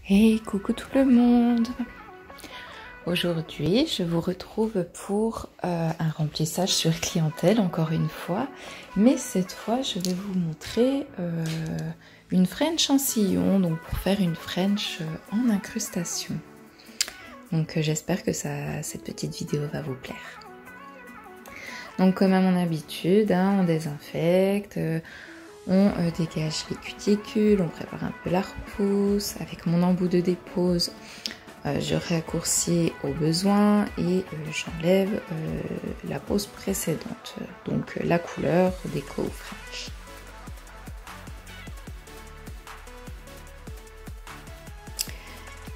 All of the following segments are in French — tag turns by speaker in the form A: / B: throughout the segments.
A: Hey, coucou tout le monde! Aujourd'hui, je vous retrouve pour un remplissage sur clientèle, encore une fois. Mais cette fois, je vais vous montrer une French en sillon, donc pour faire une French en incrustation. Donc j'espère que cette petite vidéo va vous plaire. Donc comme à mon habitude, on désinfecte, on dégage les cuticules, on prépare un peu la repousse. Avec mon embout de dépose, je raccourcis au besoin et j'enlève la pose précédente, donc la couleur Déco French.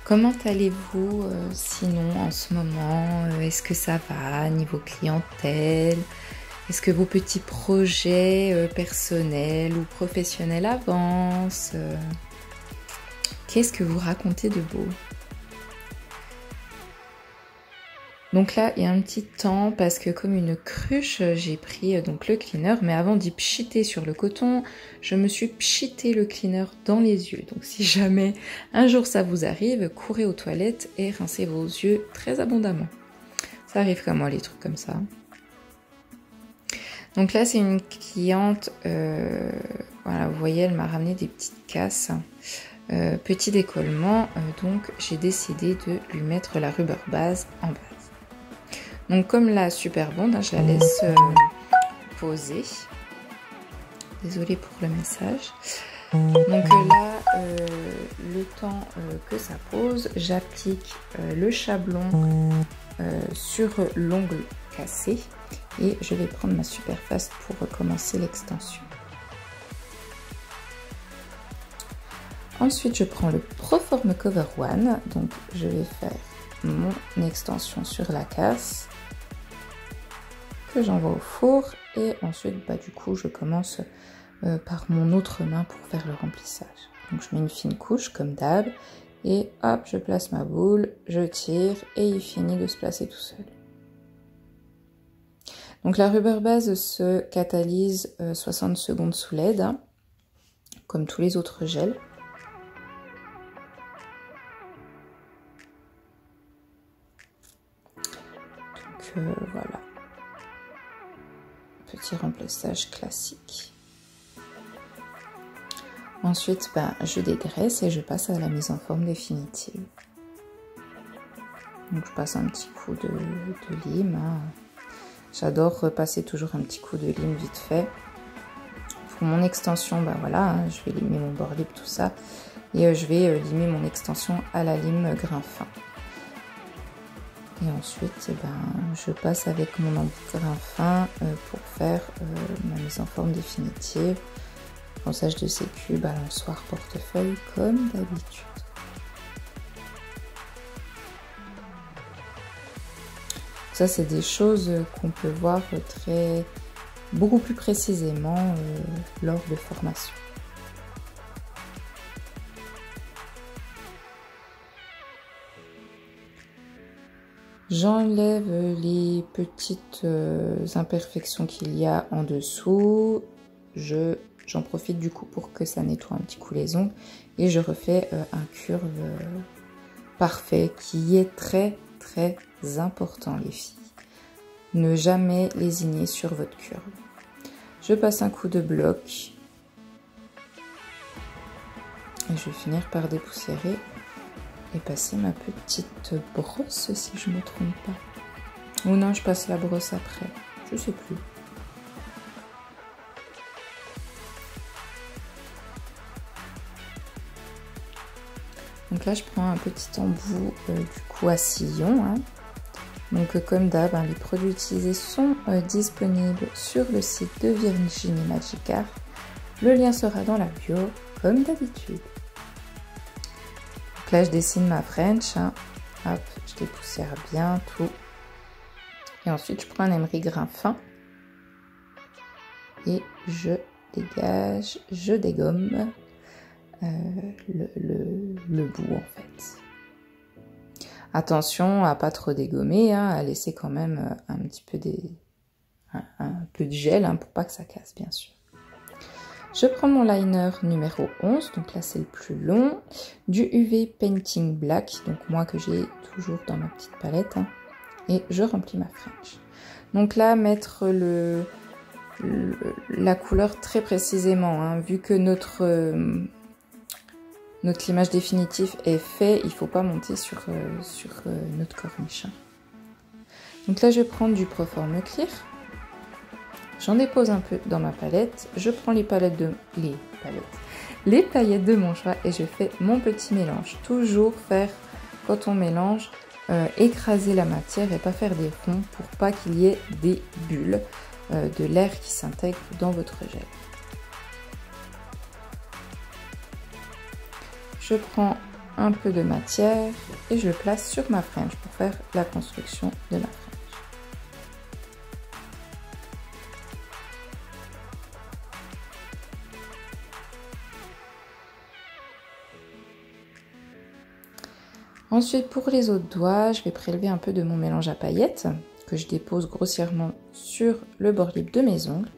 A: Comment allez-vous sinon en ce moment? Est-ce que ça va niveau clientèle? Est-ce que vos petits projets personnels ou professionnels avancent? Qu'est-ce que vous racontez de beau? Donc là, il y a un petit temps parce que comme une cruche, j'ai pris donc le cleaner, mais avant d'y pchiter sur le coton, je me suis pchité le cleaner dans les yeux. Donc si jamais un jour ça vous arrive, courez aux toilettes et rincez vos yeux très abondamment. Ça arrive comme moi, les trucs comme ça. Donc là, c'est une cliente, voilà, vous voyez, elle m'a ramené des petites casses, petit décollement, donc j'ai décidé de lui mettre la rubber base en base. Donc comme la super bande, je la laisse poser. Désolée pour le message. Donc là, le temps que ça pose, j'applique le chablon sur l'ongle cassé et je vais prendre ma Superfast pour recommencer l'extension. Ensuite, je prends le Proform Cover One, donc je vais faire mon extension sur la casse que j'envoie au four et ensuite du coup je commence par mon autre main pour faire le remplissage. Donc je mets une fine couche comme d'hab et hop, je place ma boule, je tire et il finit de se placer tout seul. Donc la rubber base se catalyse 60 secondes sous LED, comme tous les autres gels. Donc voilà. Petit remplissage classique. Ensuite, je dégraisse et je passe à la mise en forme définitive. Donc je passe un petit coup de lime. J'adore repasser toujours un petit coup de lime vite fait. Pour mon extension, voilà, je vais limer mon bord libre, tout ça. Et je vais limer mon extension à la lime grain fin. Et ensuite, je passe avec mon embout grain fin pour faire ma mise en forme définitive. Ponçage de sécu, balançoire, portefeuille, comme d'habitude. Ça, c'est des choses qu'on peut voir beaucoup plus précisément lors de formation. J'enlève les petites imperfections qu'il y a en dessous. J'en profite du coup pour que ça nettoie un petit coup les ongles. Et je refais un curve parfait qui est très très important les filles. Ne jamais lésiner sur votre curve. Je passe un coup de bloc. Et je vais finir par dépoussiérer et passer ma petite brosse si je ne me trompe pas. Ou non, je passe la brosse après. Je sais plus. Donc là, je prends un petit embout du coup à sillon. Donc comme d'hab, les produits utilisés sont disponibles sur le site de Virginie Magic Art. Le lien sera dans la bio, comme d'habitude. Donc là, je dessine ma French. Hop, je dépoussière bien tout. Et ensuite, je prends un emery grain fin. Et je dégage, je dégomme le bout en fait. Attention à pas trop dégommer, à laisser quand même un petit peu un peu de gel pour pas que ça casse bien sûr. Je prends mon liner numéro 11, donc là c'est le plus long, du UV Painting Black, donc moi que j'ai toujours dans ma petite palette, hein, et je remplis ma French. Donc là, mettre la couleur très précisément, hein, vu que notre limage définitif est fait, il ne faut pas monter sur notre corniche. Donc là, je prends du Proform Clear. J'en dépose un peu dans ma palette, je prends les paillettes de mon choix et je fais mon petit mélange. Toujours faire, quand on mélange, écraser la matière et pas faire des ronds pour pas qu'il y ait des bulles de l'air qui s'intègre dans votre gel. Je prends un peu de matière et je le place sur ma French pour faire la construction de ma French. Ensuite, pour les autres doigts, je vais prélever un peu de mon mélange à paillettes que je dépose grossièrement sur le bord libre de mes ongles.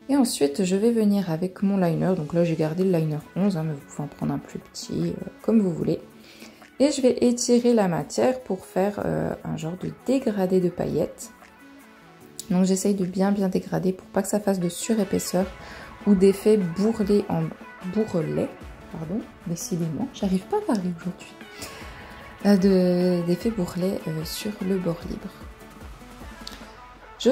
A: Et ensuite, je vais venir avec mon liner. Donc là, j'ai gardé le liner 11, hein, mais vous pouvez en prendre un plus petit, comme vous voulez. Et je vais étirer la matière pour faire un genre de dégradé de paillettes. Donc j'essaye de bien dégrader pour pas que ça fasse de surépaisseur ou d'effet bourrelet pardon, décidément, j'arrive pas à parler aujourd'hui. D'effet bourrelet sur le bord libre. Je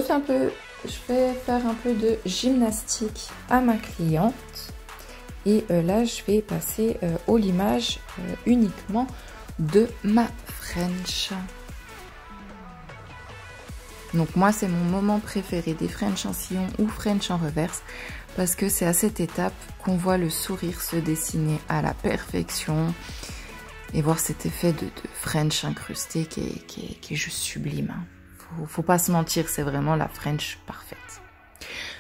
A: vais faire un peu de gymnastique à ma cliente et là je vais passer au limage uniquement de ma French. Donc moi c'est mon moment préféré des French en sillon ou French en reverse parce que c'est à cette étape qu'on voit le sourire se dessiner à la perfection. Et voir cet effet de French incrusté qui est juste sublime. Faut pas se mentir, c'est vraiment la French parfaite.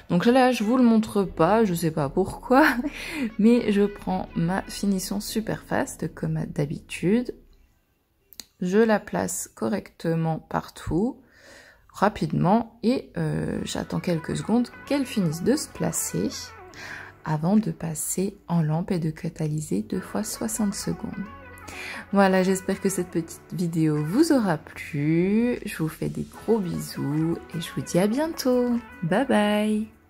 A: Donc là, je vous le montre pas, je sais pas pourquoi, mais je prends ma finition super fast comme d'habitude. Je la place correctement partout, rapidement, et j'attends quelques secondes qu'elle finisse de se placer avant de passer en lampe et de catalyser 2 fois 60 secondes. Voilà, j'espère que cette petite vidéo vous aura plu. Je vous fais des gros bisous et je vous dis à bientôt. Bye bye!